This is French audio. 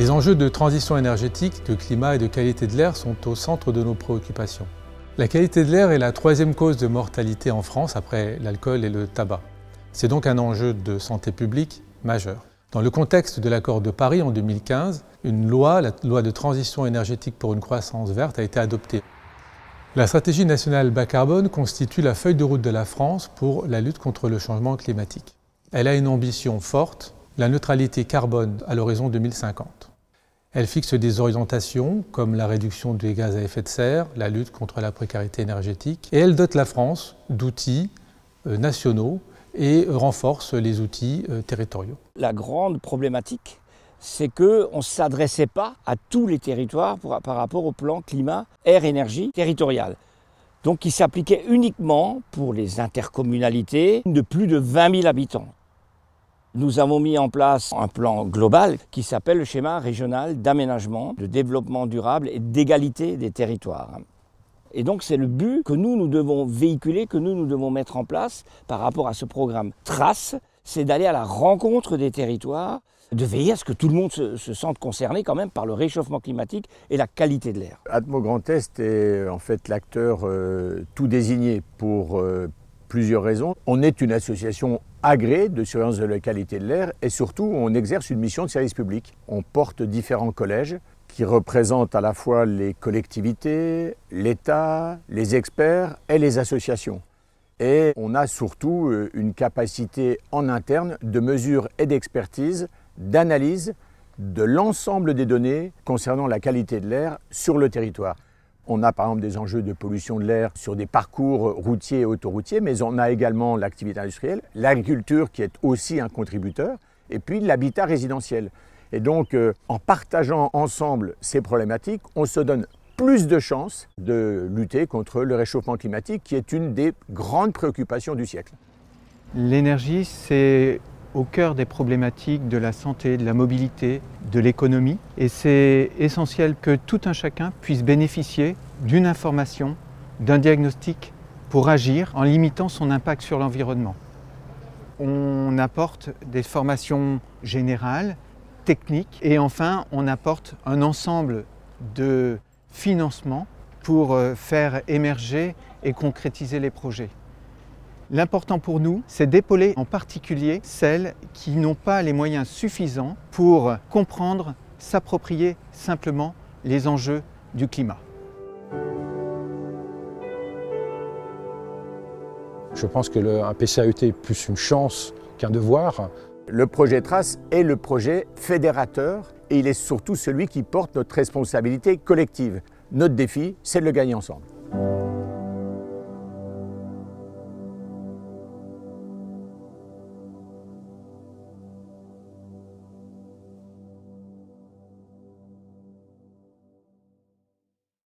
Les enjeux de transition énergétique, de climat et de qualité de l'air sont au centre de nos préoccupations. La qualité de l'air est la troisième cause de mortalité en France après l'alcool et le tabac. C'est donc un enjeu de santé publique majeur. Dans le contexte de l'accord de Paris en 2015, une loi, la loi de transition énergétique pour une croissance verte, a été adoptée. La stratégie nationale bas carbone constitue la feuille de route de la France pour la lutte contre le changement climatique. Elle a une ambition forte, la neutralité carbone à l'horizon 2050. Elle fixe des orientations comme la réduction des gaz à effet de serre, la lutte contre la précarité énergétique, et elle dote la France d'outils nationaux et renforce les outils territoriaux. La grande problématique, c'est qu'on ne s'adressait pas à tous les territoires par rapport au plan climat, air, énergie territorial. Donc qui s'appliquait uniquement pour les intercommunalités de plus de 20 000 habitants. Nous avons mis en place un plan global qui s'appelle le schéma régional d'aménagement, de développement durable et d'égalité des territoires. Et donc c'est le but que nous devons véhiculer, que nous devons mettre en place par rapport à ce programme TRACE, c'est d'aller à la rencontre des territoires, de veiller à ce que tout le monde se sente concerné quand même par le réchauffement climatique et la qualité de l'air. Atmo Grand Est est en fait l'acteur tout désigné pour plusieurs raisons. On est une association agréée de surveillance de la qualité de l'air et surtout on exerce une mission de service public. On porte différents collèges qui représentent à la fois les collectivités, l'État, les experts et les associations. Et on a surtout une capacité en interne de mesure et d'expertise, d'analyse de l'ensemble des données concernant la qualité de l'air sur le territoire. On a par exemple des enjeux de pollution de l'air sur des parcours routiers et autoroutiers, mais on a également l'activité industrielle, l'agriculture qui est aussi un contributeur, et puis l'habitat résidentiel. Et donc, en partageant ensemble ces problématiques, on se donne plus de chances de lutter contre le réchauffement climatique, qui est une des grandes préoccupations du siècle. L'énergie, c'est au cœur des problématiques de la santé, de la mobilité, de l'économie. Et c'est essentiel que tout un chacun puisse bénéficier d'une information, d'un diagnostic pour agir en limitant son impact sur l'environnement. On apporte des formations générales, techniques, et enfin on apporte un ensemble de financement pour faire émerger et concrétiser les projets. L'important pour nous, c'est d'épauler en particulier celles qui n'ont pas les moyens suffisants pour comprendre, s'approprier simplement les enjeux du climat. Je pense qu'un PCAET est plus une chance qu'un devoir. Le projet TRACE est le projet fédérateur et il est surtout celui qui porte notre responsabilité collective. Notre défi, c'est de le gagner ensemble.